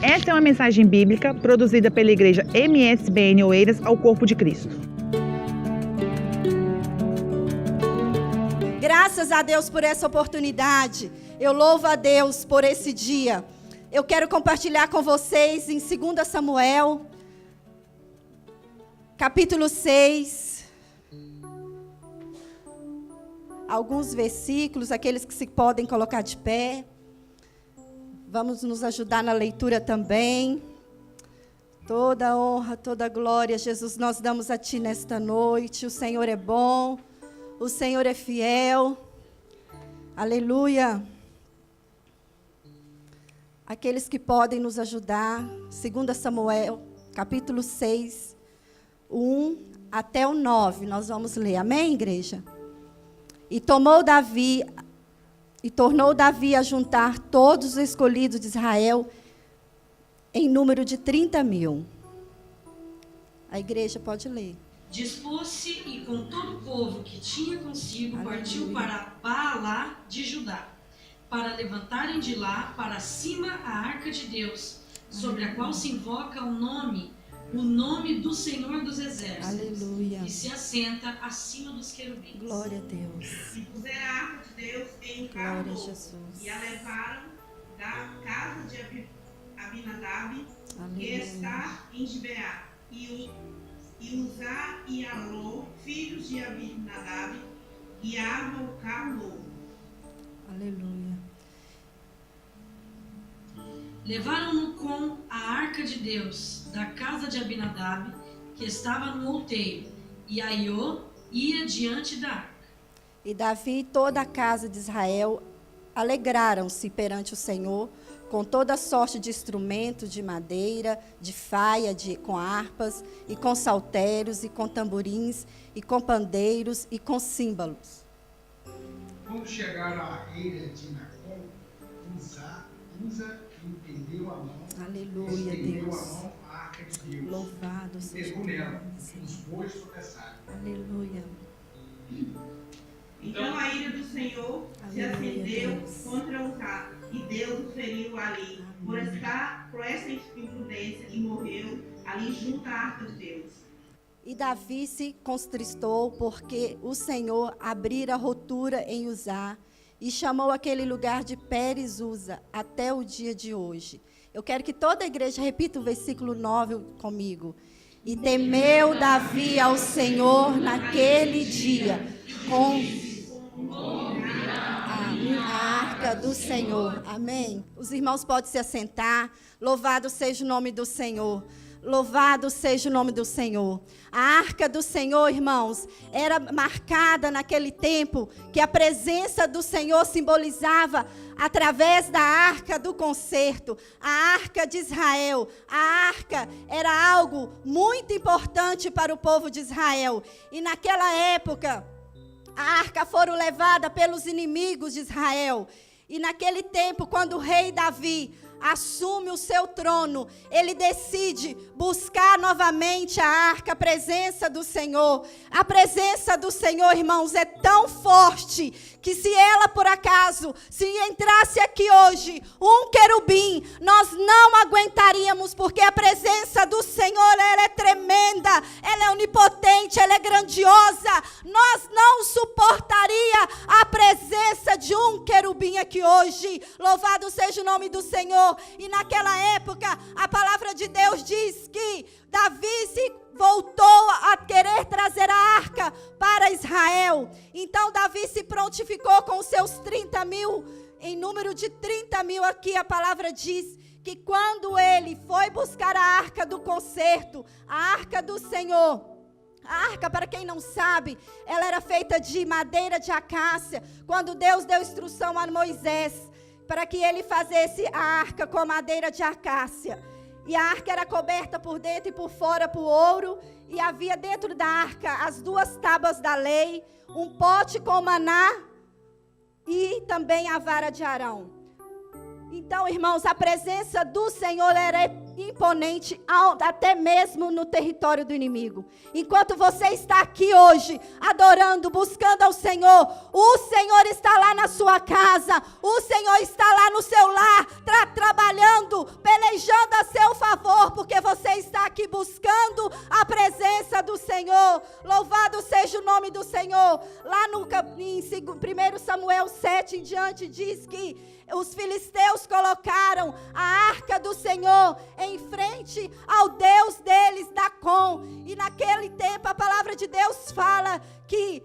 Essa é uma mensagem bíblica produzida pela igreja MSBN Oeiras ao Corpo de Cristo. Graças a Deus por essa oportunidade. Eu louvo a Deus por esse dia. Eu quero compartilhar com vocês em 2 Samuel, capítulo 6. Alguns versículos, aqueles que se podem colocar de pé. Vamos nos ajudar na leitura também. Toda honra, toda glória, Jesus, nós damos a Ti nesta noite. O Senhor é bom, o Senhor é fiel. Aleluia. Aqueles que podem nos ajudar, 2 Samuel, capítulo 6, 1 até o 9, nós vamos ler. Amém, igreja? E tornou Davi a juntar todos os escolhidos de Israel em número de 30.000. A igreja pode ler. Dispôs-se e com todo o povo que tinha consigo partiu para Baalá de Judá, para levantarem de lá para cima a arca de Deus, sobre a qual se invoca o nome do Senhor dos Exércitos. Aleluia. E se assenta acima dos querubins. Glória a Deus. E puseram a arca de Deus em um carro Glória a novo, Jesus. e a levaram da casa de Abinadab, que está em Gibeá. E Uzá e Alô, filhos de Abinadab, guiavam o carro novo. Aleluia. Levaram-no com a arca de Deus da casa de Abinadab, que estava no outeiro, e Aiô ia diante da arca. E Davi e toda a casa de Israel alegraram-se perante o Senhor, com toda sorte de instrumentos de madeira, de faia, com harpas, e com saltérios, e com tamborins, e com pandeiros, e com símbolos. Quando chegaram à eira de Nacon, Uza estendeu a mão. Aleluia, estendeu Deus. a mão à arca de Deus. Louvado E seja pegou o nela, nome do e Senhor. os bois tropeçaram. Aleluia. Então a ira do Senhor se acendeu contra Uzá, e Deus o feriu ali, por essa imprudência, e morreu ali junto à arca de Deus. E Davi se contristou, porque o Senhor abrira rotura em Uzá, e chamou aquele lugar de Pérez Uza, até o dia de hoje. Eu quero que toda a igreja repita o versículo 9 comigo. E temeu Davi ao Senhor naquele dia, com a arca do Senhor. Amém? Os irmãos podem se assentar. Louvado seja o nome do Senhor. Louvado seja o nome do Senhor. A arca do Senhor, irmãos, era marcada naquele tempo que a presença do Senhor simbolizava através da arca do concerto, a arca de Israel. A arca era algo muito importante para o povo de Israel. E naquela época, a arca foram levada pelos inimigos de Israel. E naquele tempo, quando o rei Davi assume o seu trono, ele decide buscar novamente a arca, a presença do Senhor. A presença do Senhor, irmãos, é tão forte que se ela, por acaso, se entrasse aqui hoje um querubim, nós não aguentaríamos, porque a presença do Senhor, ela é tremenda, ela é onipotente, ela é grandiosa. Nós não suportaria a presença de um querubim aqui hoje. Louvado seja o nome do Senhor. E naquela época, a palavra de Deus diz que Davi se voltou a querer trazer a arca para Israel. Então Davi se prontificou com os seus 30.000, em número de 30.000 aqui a palavra diz que quando ele foi buscar a arca do concerto, a arca do Senhor. A arca, para quem não sabe, ela era feita de madeira de acácia. Quando Deus deu instrução a Moisés para que ele fizesse a arca com madeira de acácia. E a arca era coberta por dentro e por fora por ouro. E havia dentro da arca as 2 tábuas da lei, um pote com maná e também a vara de Arão. Então, irmãos, a presença do Senhor era imponente até mesmo no território do inimigo. Enquanto você está aqui hoje, adorando, buscando ao Senhor, o Senhor está lá na sua casa, o Senhor está lá no seu lar, trabalhando, pelejando aqui buscando a presença do Senhor. Louvado seja o nome do Senhor. Lá em 1 Samuel 7 em diante diz que os filisteus colocaram a arca do Senhor em frente ao Deus deles, Dacon. E naquele tempo a palavra de Deus fala que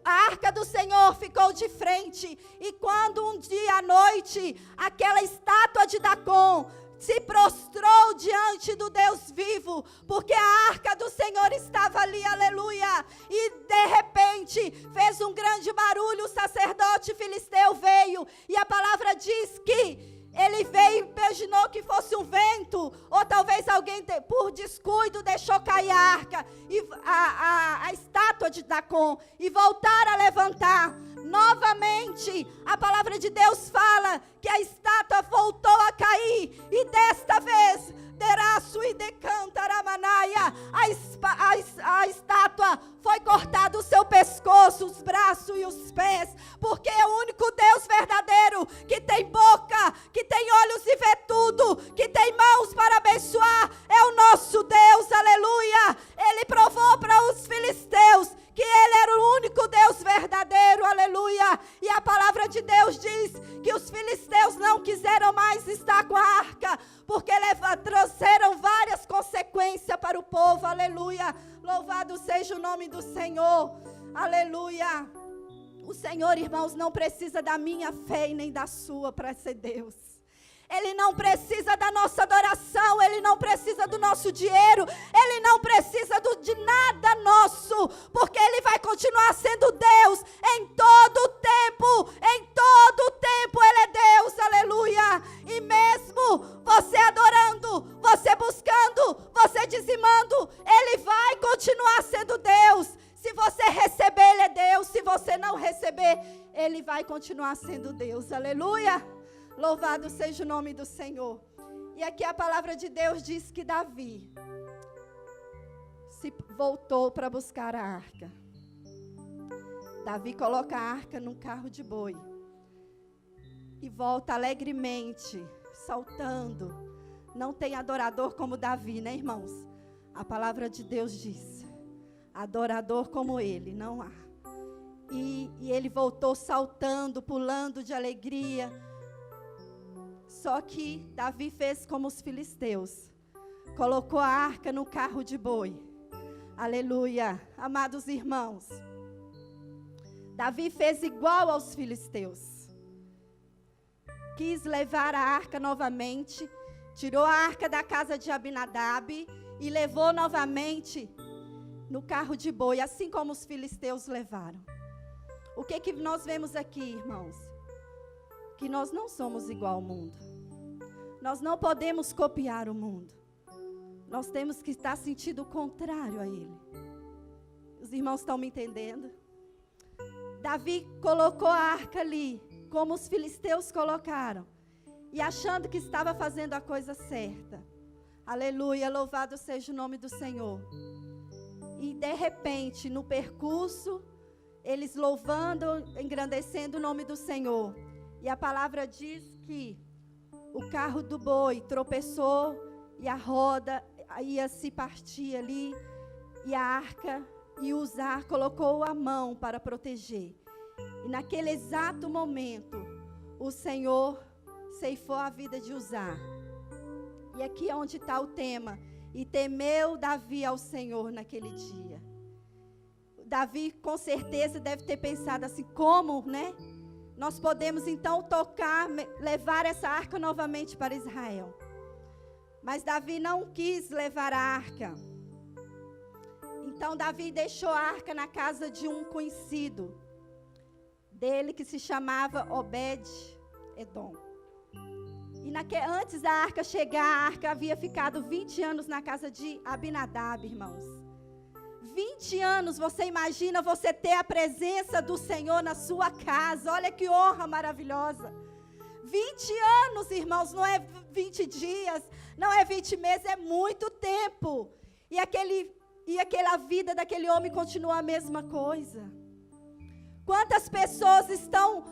a arca do Senhor ficou de frente. E quando um dia à noite, aquela estátua de Dacon se prostrou diante do Deus vivo, porque a arca do Senhor estava ali, aleluia, e de repente fez um grande barulho. O sacerdote filisteu veio, e a palavra diz que ele veio e imaginou que fosse um vento, ou talvez alguém por descuido deixou cair a arca, e a estátua de Dacon, e voltaram a levantar. Novamente, a palavra de Deus fala que a estátua voltou a cair, e desta vez, deraço e decantaramanaya, a estátua foi cortada o seu pescoço, os braços e os pés, porque é o único Deus verdadeiro que tem boca, que tem olhos e vê tudo, que tem mãos para abençoar, é o nosso Deus, aleluia. Ele provou para os filisteus que Ele era o único Deus verdadeiro, aleluia. E a palavra de Deus diz que os filisteus não quiseram mais estar com a arca, porque trouxeram várias consequências para o povo, aleluia. Louvado seja o nome do Senhor, aleluia. O Senhor, irmãos, não precisa da minha fé e nem da sua para ser Deus. Ele não precisa da nossa adoração, Ele não precisa do nosso dinheiro, Ele não precisa de nada nosso, porque Ele vai continuar sendo Deus em todo o tempo, Ele é Deus, aleluia. E mesmo você adorando, você buscando, você dizimando, Ele vai continuar sendo Deus. Se você receber, Ele é Deus, se você não receber, Ele vai continuar sendo Deus, aleluia. Louvado seja o nome do Senhor. E aqui a palavra de Deus diz que Davi se voltou para buscar a arca. Davi coloca a arca num carro de boi e volta alegremente, saltando. Não tem adorador como Davi, né, irmãos? A palavra de Deus diz: adorador como ele não há. E ele voltou saltando, pulando de alegria. Só que Davi fez como os filisteus, colocou a arca no carro de boi. Aleluia, amados irmãos. Davi fez igual aos filisteus. Quis levar a arca novamente, tirou a arca da casa de Abinadab e levou novamente no carro de boi, assim como os filisteus levaram. O que nós vemos aqui, irmãos? Que nós não somos igual ao mundo. Nós não podemos copiar o mundo. Nós temos que estar sentindo o contrário a ele. Os irmãos estão me entendendo? Davi colocou a arca ali, como os filisteus colocaram, e achando que estava fazendo a coisa certa. Aleluia, louvado seja o nome do Senhor. E de repente, no percurso, eles louvando, engrandecendo o nome do Senhor. E a palavra diz que o carro do boi tropeçou e a roda ia se partir ali. E a arca e Uzá colocou a mão para proteger. E naquele exato momento, o Senhor ceifou a vida de Uzá. E aqui é onde está o tema. E temeu Davi ao Senhor naquele dia. Davi com certeza deve ter pensado assim, como, né? Nós podemos então tocar, levar essa arca novamente para Israel. Mas Davi não quis levar a arca. Então Davi deixou a arca na casa de um conhecido dele que se chamava Obed-Edom. E antes da arca chegar, a arca havia ficado 20 anos na casa de Abinadab, irmãos. 20 anos, você imagina você ter a presença do Senhor na sua casa. Olha que honra maravilhosa. 20 anos, irmãos, não é 20 dias, não é 20 meses, é muito tempo. E aquela vida daquele homem continua a mesma coisa. Quantas pessoas estão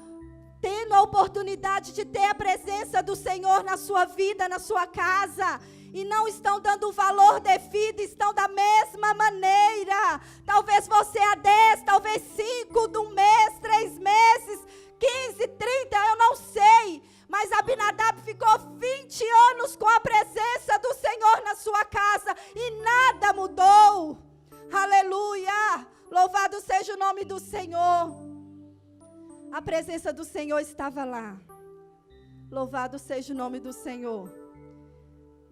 tendo a oportunidade de ter a presença do Senhor na sua vida, na sua casa, e não estão dando o valor devido, estão da mesma maneira. Talvez você há 10, talvez 5 de um mês, 3 meses, 15, 30, eu não sei. Mas Abinadab ficou 20 anos com a presença do Senhor na sua casa e nada mudou. Aleluia! Louvado seja o nome do Senhor. A presença do Senhor estava lá. Louvado seja o nome do Senhor.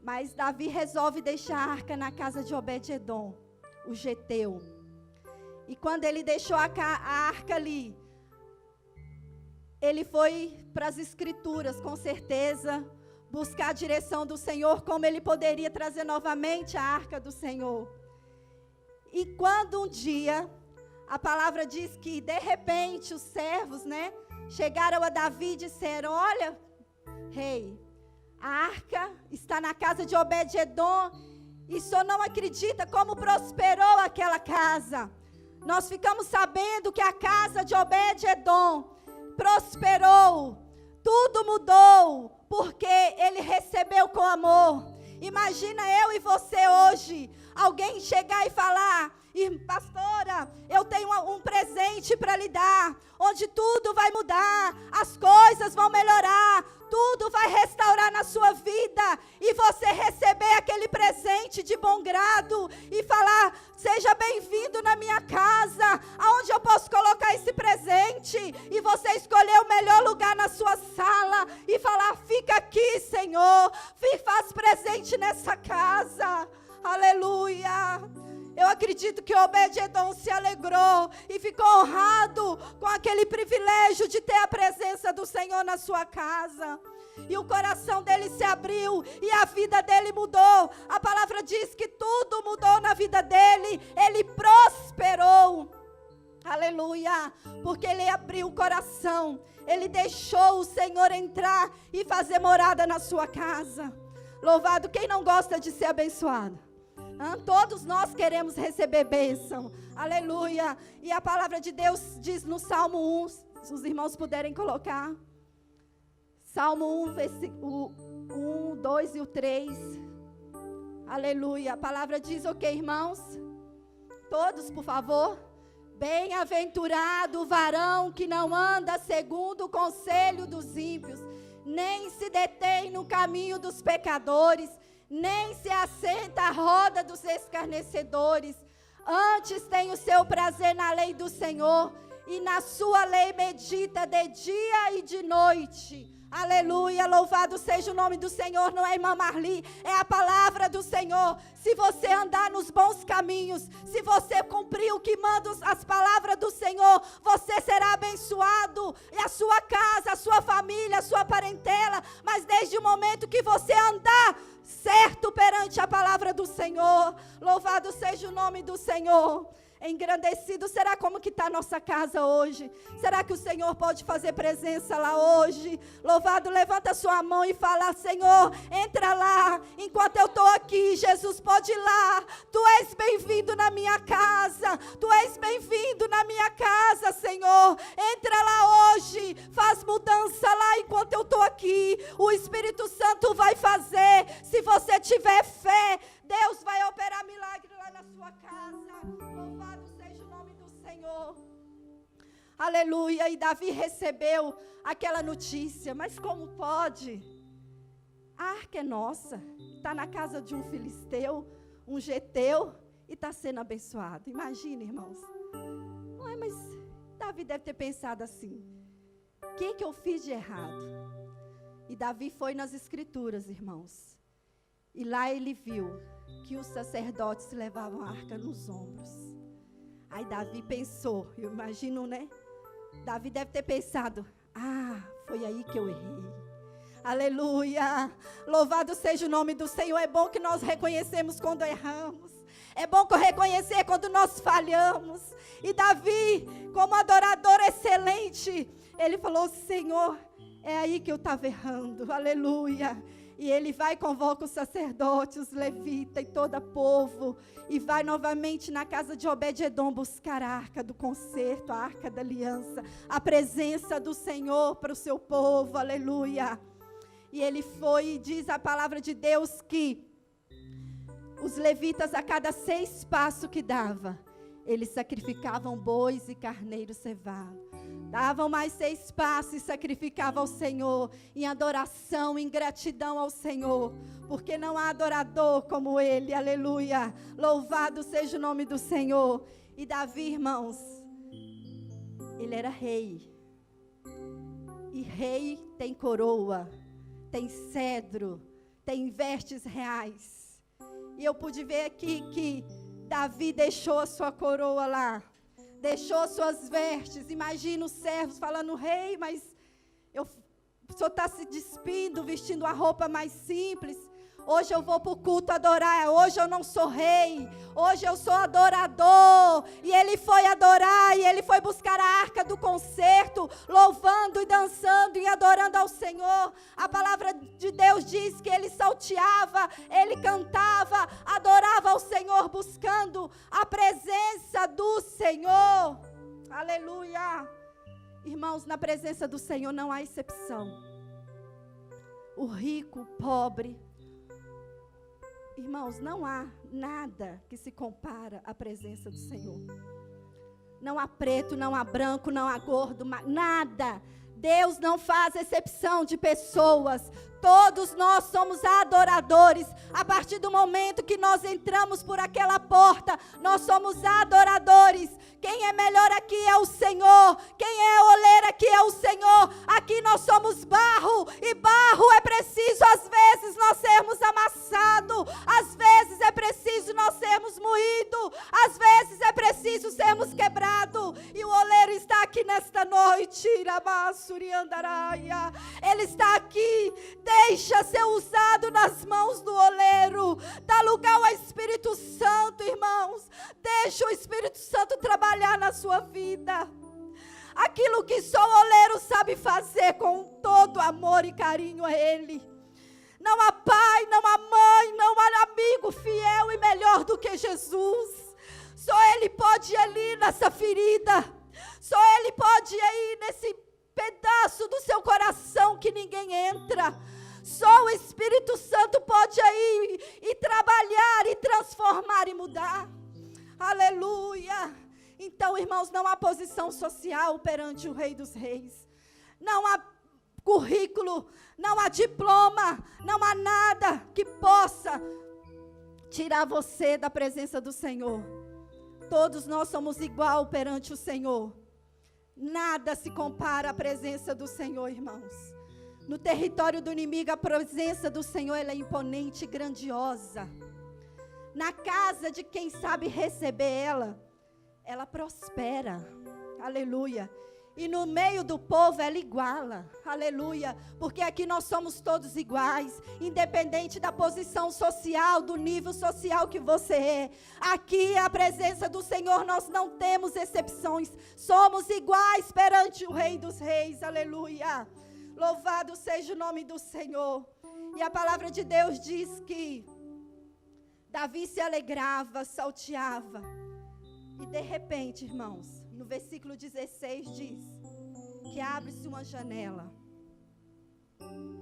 Mas Davi resolve deixar a arca na casa de Obed-edom, o geteu. E quando ele deixou a arca ali, ele foi para as escrituras, com certeza, buscar a direção do Senhor, como ele poderia trazer novamente a arca do Senhor. E quando um dia, a palavra diz que de repente os servos, chegaram a Davi e disseram: olha, rei, a arca está na casa de Obed-edom, e o senhor não acredita como prosperou aquela casa. Nós ficamos sabendo que a casa de Obed-edom prosperou, tudo mudou, porque ele recebeu com amor. Imagina eu e você hoje, alguém chegar e falar: pastora, eu tenho um presente para lhe dar, onde tudo vai mudar, as coisas vão melhorar, tudo vai restaurar na sua vida, e você receber aquele presente de bom grado e falar: seja bem-vindo na minha casa, aonde eu posso colocar esse presente? E você escolher o melhor lugar na sua sala e falar: fica aqui, Senhor, faz presente nessa casa. Aleluia! Eu acredito que Obed-edom se alegrou e ficou honrado com aquele privilégio de ter a presença do Senhor na sua casa. E o coração dele se abriu e a vida dele mudou. A palavra diz que tudo mudou na vida dele. Ele prosperou. Aleluia! Porque ele abriu o coração. Ele deixou o Senhor entrar e fazer morada na sua casa. Louvado quem não gosta de ser abençoado. Todos nós queremos receber bênção. Aleluia. E a palavra de Deus diz no Salmo 1, se os irmãos puderem colocar. Salmo 1, versículo 1, 2 e o 3. Aleluia. A palavra diz o que, irmãos? Todos, por favor. Bem-aventurado o varão que não anda segundo o conselho dos ímpios, nem se detém no caminho dos pecadores, nem se assenta à roda dos escarnecedores. Antes tem o seu prazer na lei do Senhor, e na sua lei medita de dia e de noite. Aleluia, louvado seja o nome do Senhor. Não é, irmã Marli, é a palavra do Senhor. Se você andar nos bons caminhos, se você cumprir o que manda as palavras do Senhor, você será abençoado, e a sua casa, a sua família, a sua parentela. Mas desde o momento que você andar certo perante a palavra do Senhor, louvado seja o nome do Senhor. Engrandecido será como que está a nossa casa hoje. Será que o Senhor pode fazer presença lá hoje? Louvado, levanta a sua mão e fala: Senhor, entra lá, enquanto eu estou aqui. Jesus pode ir lá. Tu és bem-vindo na minha casa. Tu és bem-vindo na minha casa, Senhor. Entra lá hoje, faz mudança lá enquanto eu estou aqui. O Espírito Santo vai fazer. Se você tiver fé, Deus vai operar milagre lá na sua casa. Louvado seja o nome do Senhor. Aleluia. E Davi recebeu aquela notícia. Mas como pode? A arca é nossa. Está na casa de um filisteu, um geteu, e está sendo abençoado. Imagina, irmãos. Não é, mas Davi deve ter pensado assim: o que eu fiz de errado? E Davi foi nas escrituras, irmãos. E lá ele viu que os sacerdotes levavam a arca nos ombros. Aí Davi pensou, eu imagino, Davi deve ter pensado: foi aí que eu errei. Aleluia. Louvado seja o nome do Senhor. É bom que nós reconhecemos quando erramos. É bom reconhecer quando nós falhamos. E Davi, como adorador excelente, ele falou: Senhor, é aí que eu estava errando. Aleluia. E ele vai e convoca os sacerdotes, os levitas e todo o povo. E vai novamente na casa de Obed-edom buscar a arca do concerto, a arca da aliança. A presença do Senhor para o seu povo. Aleluia. E ele foi e diz a palavra de Deus que os levitas, a cada 6 passos que dava, eles sacrificavam bois e carneiro cevado. Davam mais 6 passos e sacrificavam ao Senhor, em adoração, em gratidão ao Senhor, porque não há adorador como Ele, aleluia. Louvado seja o nome do Senhor. E Davi, irmãos, ele era rei. E rei tem coroa, tem cedro, tem vestes reais. E eu pude ver aqui que Davi deixou a sua coroa lá, deixou suas vestes. Imagina os servos falando: rei, mas o senhor está se despindo, vestindo a roupa mais simples. Hoje eu vou para o culto adorar, hoje eu não sou rei, hoje eu sou adorador. E ele foi adorar, e ele foi buscar a arca do concerto, louvando e dançando e adorando ao Senhor. A palavra de Deus diz que ele salteava, ele cantava, adorava ao Senhor, buscando a presença do Senhor. Aleluia. Irmãos, na presença do Senhor não há exceção. O rico, o pobre. Irmãos, não há nada que se compara à presença do Senhor. Não há preto, não há branco, não há gordo, nada. Deus não faz exceção de pessoas. Todos nós somos adoradores. A partir do momento que nós entramos por aquela porta, nós somos adoradores. Quem é melhor aqui é o Senhor. Quem é oleiro aqui é o Senhor. Aqui nós somos barro. E barro é preciso, às vezes, nós sermos amassados. Às vezes é preciso nós sermos moídos. Às vezes é preciso sermos quebrados. E o oleiro está aqui nesta noite. Ele está aqui. Deixa ser usado nas mãos do oleiro. Dá lugar ao Espírito Santo, irmãos. Deixa o Espírito Santo trabalhar na sua vida. Aquilo que só o oleiro sabe fazer com todo amor e carinho a Ele. Não há pai, não há mãe, não há amigo fiel e melhor do que Jesus. Só Ele pode ir ali nessa ferida. Só Ele pode ir aí nesse pedaço do seu coração que ninguém entra. Só o Espírito Santo pode aí e trabalhar e transformar e mudar. Aleluia. Então, irmãos, não há posição social perante o Rei dos Reis. Não há currículo, não há diploma, não há nada que possa tirar você da presença do Senhor. Todos nós somos igual perante o Senhor. Nada se compara à presença do Senhor, irmãos. No território do inimigo, a presença do Senhor ela é imponente e grandiosa. Na casa de quem sabe receber ela prospera. Aleluia. E no meio do povo ela iguala. Aleluia. Porque aqui nós somos todos iguais, independente da posição social, do nível social que você é. Aqui a presença do Senhor nós não temos exceções. Somos iguais perante o Rei dos Reis. Aleluia. Louvado seja o nome do Senhor. E a palavra de Deus diz que Davi se alegrava, salteava. E de repente, irmãos, no versículo 16 diz que abre-se uma janela.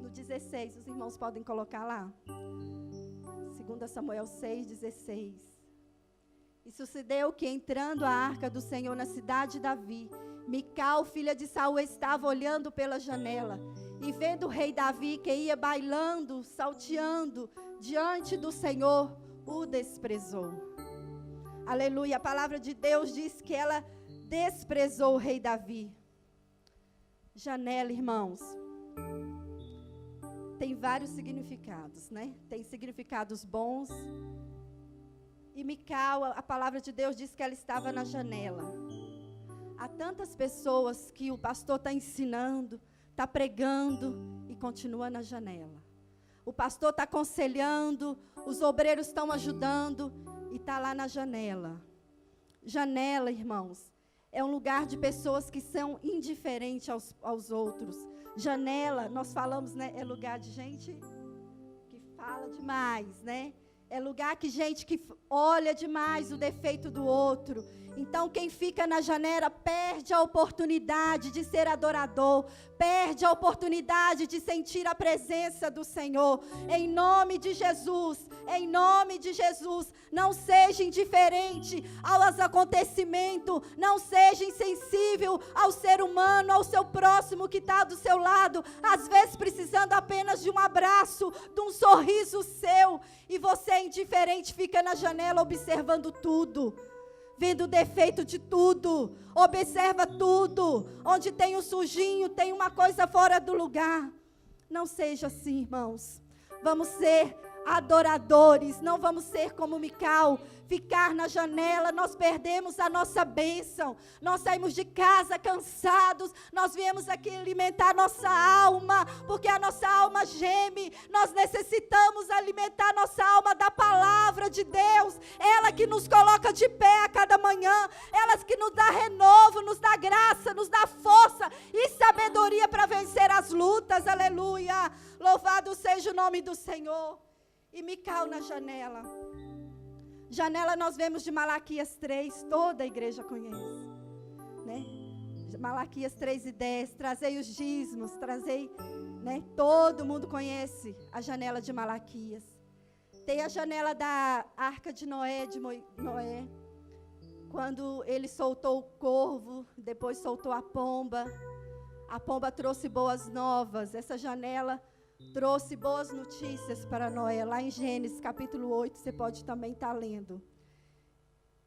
No 16, os irmãos podem colocar lá. 2 Samuel 6:16. E sucedeu que, entrando a arca do Senhor na cidade de Davi, Mical, filha de Saul, estava olhando pela janela. E vendo o rei Davi que ia bailando, salteando diante do Senhor, o desprezou. Aleluia. A palavra de Deus diz que ela desprezou o rei Davi. Janela, irmãos, tem vários significados, né? Tem significados bons. E Mical, a palavra de Deus diz que ela estava na janela. Há tantas pessoas que o pastor está ensinando, está pregando e continua na janela. O pastor está aconselhando, os obreiros estão ajudando e está lá na janela. Janela, irmãos, é um lugar de pessoas que são indiferentes aos outros. Janela, nós falamos, né, é lugar de gente que fala demais, né? É lugar que gente que olha demais o defeito do outro. Então, quem fica na janela perde a oportunidade de ser adorador, perde a oportunidade de sentir a presença do Senhor. Em nome de Jesus, não seja indiferente aos acontecimentos, não seja insensível ao ser humano, ao seu próximo que está do seu lado, às vezes precisando apenas de um abraço, de um sorriso seu, e você indiferente fica na janela observando tudo. Vendo o defeito de tudo, observa tudo, onde tem um sujinho, tem uma coisa fora do lugar. Não seja assim, irmãos. Vamos ser adoradores, não vamos ser como Mical, ficar na janela. Nós perdemos a nossa bênção, nós saímos de casa cansados, nós viemos aqui alimentar nossa alma, porque a nossa alma geme. Nós necessitamos alimentar nossa alma da palavra de Deus, ela que nos coloca de pé a cada manhã, ela que nos dá renovo, nos dá graça, nos dá força e sabedoria para vencer as lutas. Aleluia, louvado seja o nome do Senhor. E Mical na janela. Janela nós vemos de Malaquias 3, toda a igreja conhece, né? Malaquias 3:10, trazei os dízimos, trazei, né? Todo mundo conhece a janela de Malaquias. Tem a janela da Arca de Noé, Noé, quando ele soltou o corvo, depois soltou a pomba trouxe boas novas. Essa janela trouxe boas notícias para Noé, lá em Gênesis capítulo 8, você pode também estar lendo.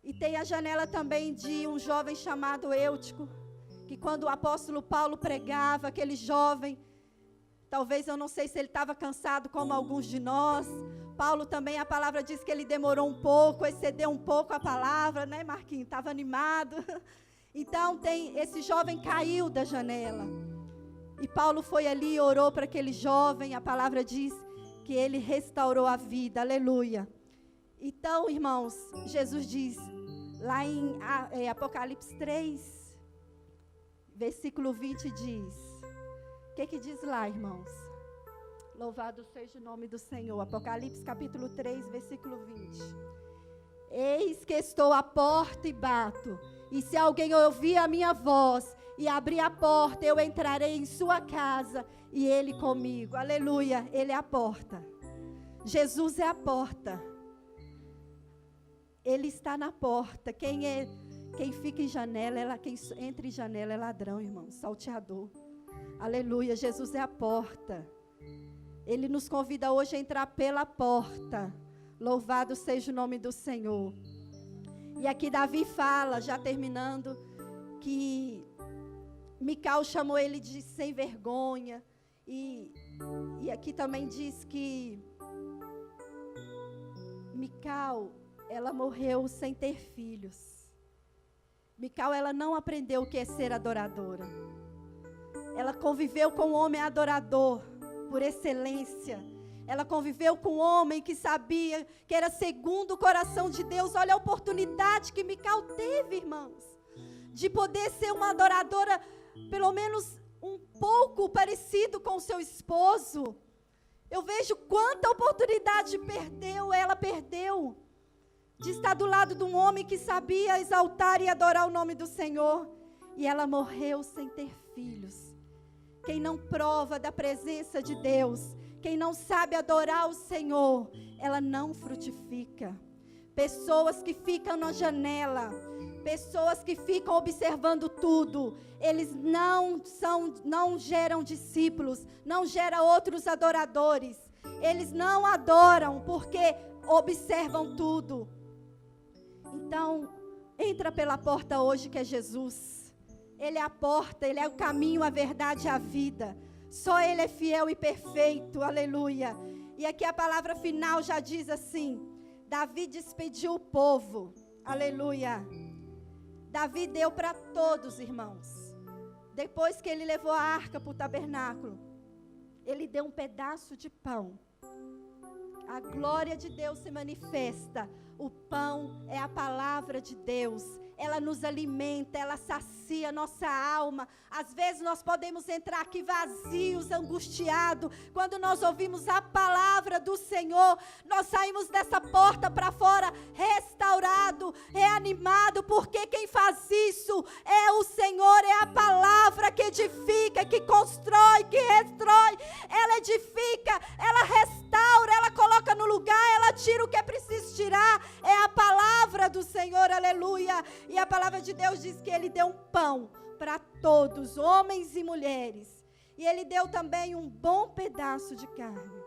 E tem a janela também de um jovem chamado Eutico, que quando o apóstolo Paulo pregava, aquele jovem, talvez eu não sei se ele estava cansado como alguns de nós. Paulo também, a palavra diz que ele demorou um pouco, excedeu um pouco a palavra, né, Marquinhos? Estava animado. Então, esse jovem caiu da janela. E Paulo foi ali e orou para aquele jovem. A palavra diz que ele restaurou a vida. Aleluia. Então, irmãos, Jesus diz, lá em Apocalipse 3, versículo 20 diz. O que diz lá, irmãos? Louvado seja o nome do Senhor. Apocalipse capítulo 3, versículo 20. Eis que estou à porta e bato. E se alguém ouvir a minha voz e abrir a porta, eu entrarei em sua casa e ele comigo. Aleluia, ele é a porta. Jesus é a porta. Ele está na porta. Quem fica em janela, quem entra em janela é ladrão, irmão, salteador. Aleluia, Jesus é a porta. Ele nos convida hoje a entrar pela porta. Louvado seja o nome do Senhor. E aqui Davi fala, já terminando, que Mical chamou ele de sem vergonha. E aqui também diz que Mical, ela morreu sem ter filhos. Mical, ela não aprendeu o que é ser adoradora. Ela conviveu com um homem adorador, por excelência. Ela conviveu com um homem que sabia que era segundo o coração de Deus. Olha a oportunidade que Mical teve, irmãos, de poder ser uma adoradora, pelo menos um pouco parecido com o seu esposo. Eu vejo quanta oportunidade ela perdeu, de estar do lado de um homem que sabia exaltar e adorar o nome do Senhor. E ela morreu sem ter filhos. Quem não prova da presença de Deus, quem não sabe adorar o Senhor, ela não frutifica. Pessoas que ficam na janela, pessoas que ficam observando tudo, eles não geram discípulos, não geram outros adoradores. Eles não adoram porque observam tudo. Então, entra pela porta hoje que é Jesus. Ele é a porta, Ele é o caminho, a verdade e a vida. Só Ele é fiel e perfeito, aleluia. E aqui a palavra final já diz assim, Davi despediu o povo, aleluia. Davi deu para todos, irmãos. Depois que ele levou a arca para o tabernáculo, ele deu um pedaço de pão. A glória de Deus se manifesta. O pão é a palavra de Deus. ela nos alimenta, ela sacia a nossa alma. Às vezes nós podemos entrar aqui vazios, angustiados. Quando nós ouvimos a palavra do Senhor, nós saímos dessa porta para fora restaurado, reanimado, porque quem faz isso é o Senhor, é a palavra que edifica, que constrói, que restrói. Ela edifica, ela restaura, ela coloca no lugar, ela tira o que é preciso tirar. É a palavra do Senhor, aleluia. E a palavra de Deus diz que Ele deu um pão para todos, homens e mulheres. E Ele deu também um bom pedaço de carne.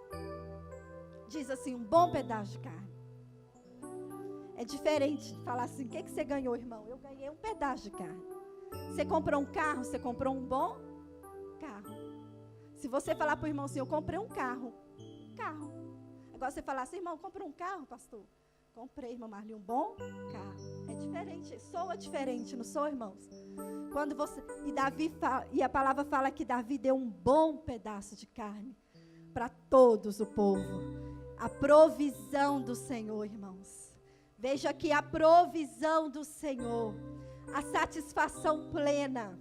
Diz assim, um bom pedaço de carne. É diferente de falar assim, o que você ganhou, irmão? Eu ganhei um pedaço de carne. Você comprou um carro, você comprou um bom carro. Se você falar para o irmão assim, eu comprei um carro. Agora você falar assim, irmão, comprou um carro, pastor? Comprei, irmão Marli, um bom carro. É diferente, soa diferente, não soa, irmãos? Quando você, e a palavra fala que Davi deu um bom pedaço de carne para todos o povo. A provisão do Senhor, irmãos. Veja aqui a provisão do Senhor. A satisfação plena.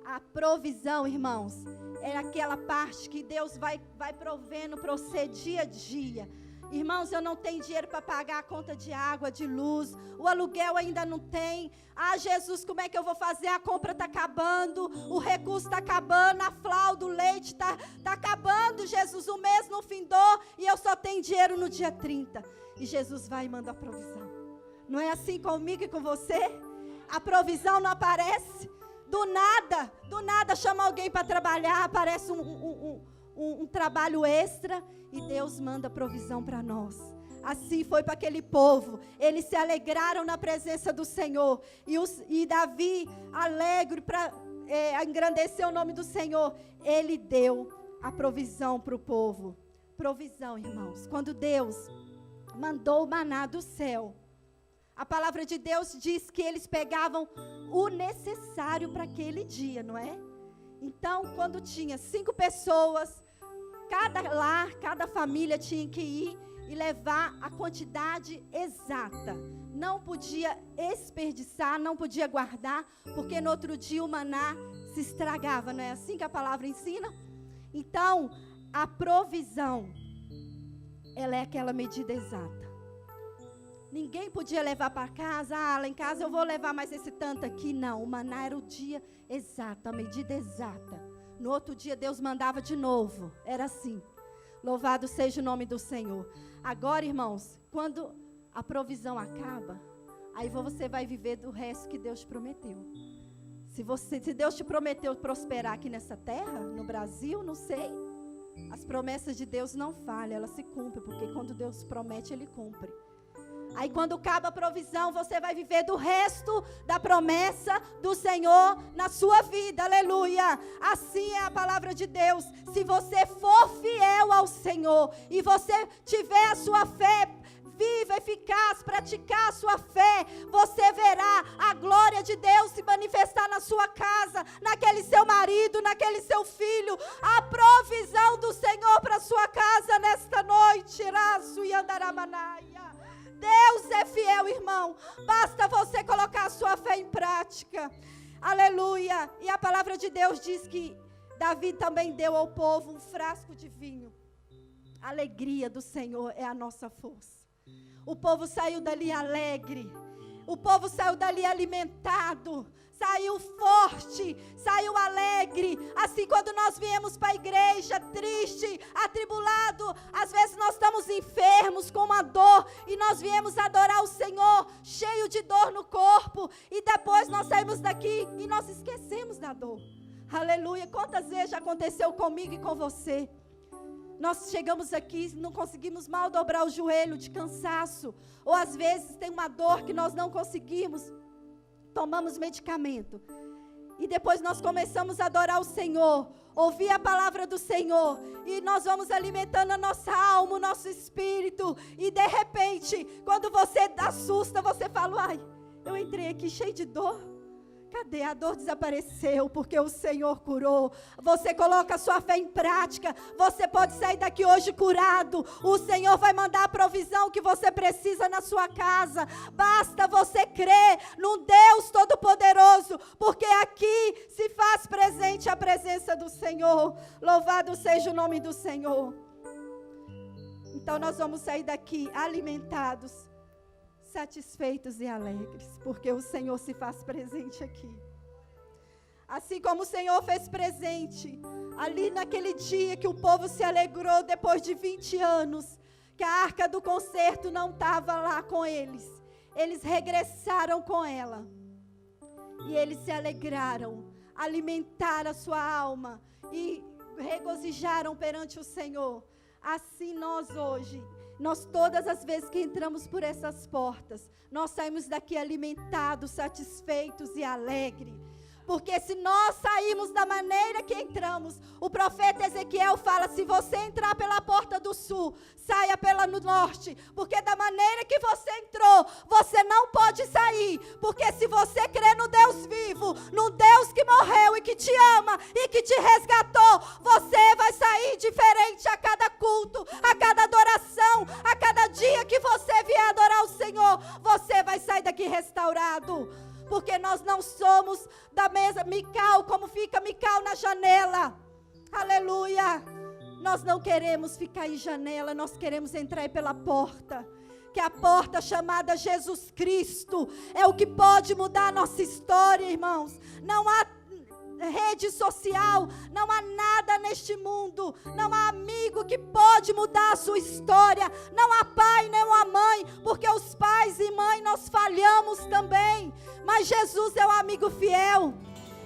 A provisão, irmãos, é aquela parte que Deus vai provendo para você dia a dia. Irmãos, eu não tenho dinheiro para pagar a conta de água, de luz, o aluguel ainda não tem. Ah, Jesus, como é que eu vou fazer? A compra está acabando, o recurso está acabando, a fralda, o leite está acabando, Jesus, o mês não findou e eu só tenho dinheiro no dia 30. E Jesus vai e manda a provisão. Não é assim comigo e com você? A provisão não aparece. Do nada chama alguém para trabalhar, aparece um trabalho extra e Deus manda provisão para nós. Assim foi para aquele povo. Eles se alegraram na presença do Senhor. E Davi, alegre para engrandecer o nome do Senhor, ele deu a provisão para o povo. Provisão, irmãos. Quando Deus mandou o maná do céu, a palavra de Deus diz que eles pegavam o necessário para aquele dia, não é? Então, quando tinha 5 pessoas, cada lar, cada família tinha que ir e levar a quantidade exata. Não podia desperdiçar, não podia guardar, porque no outro dia o maná se estragava, não é assim que a palavra ensina? Então, a provisão, ela é aquela medida exata. Ninguém podia levar para casa, lá em casa eu vou levar mais esse tanto aqui. Não, o maná era o dia exato, a medida exata. No outro dia Deus mandava de novo, era assim. Louvado seja o nome do Senhor. Agora, irmãos, quando a provisão acaba, aí você vai viver do resto que Deus te prometeu. Se Deus te prometeu prosperar aqui nessa terra, no Brasil, não sei. As promessas de Deus não falham, elas se cumprem, porque quando Deus promete, Ele cumpre. Aí quando acaba a provisão, você vai viver do resto da promessa do Senhor na sua vida, aleluia. Assim é a palavra de Deus. Se você for fiel ao Senhor e você tiver a sua fé viva, eficaz, praticar a sua fé, você verá a glória de Deus se manifestar na sua casa, naquele seu marido, naquele seu filho, a provisão do Senhor para a sua casa nesta noite. Raço e andaramanaia. Deus é fiel, irmão. Basta você colocar a sua fé em prática. Aleluia. E a palavra de Deus diz que Davi também deu ao povo um frasco de vinho. A alegria do Senhor é a nossa força. O povo saiu dali alegre. O povo saiu dali alimentado. Saiu forte, saiu alegre. Assim, quando nós viemos para a igreja triste, atribulado, às vezes nós estamos enfermos com uma dor e nós viemos adorar o Senhor, cheio de dor no corpo, e depois nós saímos daqui e nós esquecemos da dor. Aleluia. Quantas vezes já aconteceu comigo e com você? Nós chegamos aqui, não conseguimos mal dobrar o joelho de cansaço, ou às vezes tem uma dor que nós não conseguimos, tomamos medicamento, e depois nós começamos a adorar o Senhor, ouvir a palavra do Senhor, e nós vamos alimentando a nossa alma, o nosso espírito, e de repente, quando você assusta, você fala, ai, eu entrei aqui cheio de dor, Cadê? A dor desapareceu, porque o Senhor curou. Você coloca a sua fé em prática, você pode sair daqui hoje curado. O Senhor vai mandar a provisão que você precisa na sua casa. Basta você crer num Deus Todo-Poderoso, porque aqui se faz presente a presença do Senhor. Louvado seja o nome do Senhor. Então nós vamos sair daqui alimentados, satisfeitos e alegres, porque o Senhor se faz presente aqui. Assim como o Senhor fez presente ali naquele dia que o povo se alegrou depois de 20 anos, que a arca do concerto não estava lá com eles. Eles regressaram com ela. E eles se alegraram, alimentaram a sua alma e regozijaram perante o Senhor. Assim nós hoje, nós todas as vezes que entramos por essas portas, nós saímos daqui alimentados, satisfeitos e alegres. Porque se nós sairmos da maneira que entramos, o profeta Ezequiel fala, se você entrar pela porta do sul, saia pela do norte. Porque da maneira que você entrou, você não pode sair. Porque se você crê no Deus vivo, no Deus que morreu e que te ama e que te resgatou, você vai sair diferente a cada culto, a cada adoração, a cada dia que você vier adorar o Senhor, você vai sair daqui restaurado. Porque nós não somos da mesa Mical, como fica Mical na janela. Aleluia. Nós não queremos ficar em janela, nós queremos entrar pela porta. Que a porta chamada Jesus Cristo é o que pode mudar a nossa história, irmãos. Não há rede social, não há nada neste mundo, não há amigo que pode mudar a sua história, não há pai, nem uma mãe, porque os pais e mãe nós falhamos também, mas Jesus é um amigo fiel,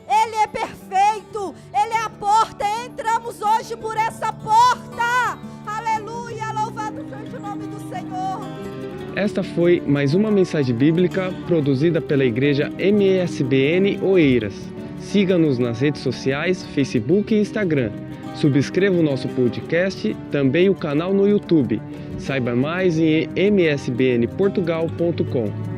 Ele é perfeito, Ele é a porta, entramos hoje por essa porta, aleluia, louvado seja o nome do Senhor. Esta foi mais uma mensagem bíblica produzida pela Igreja MESBN Oeiras. Siga-nos nas redes sociais, Facebook e Instagram. Subscreva o nosso podcast, também o canal no YouTube. Saiba mais em msbnportugal.com.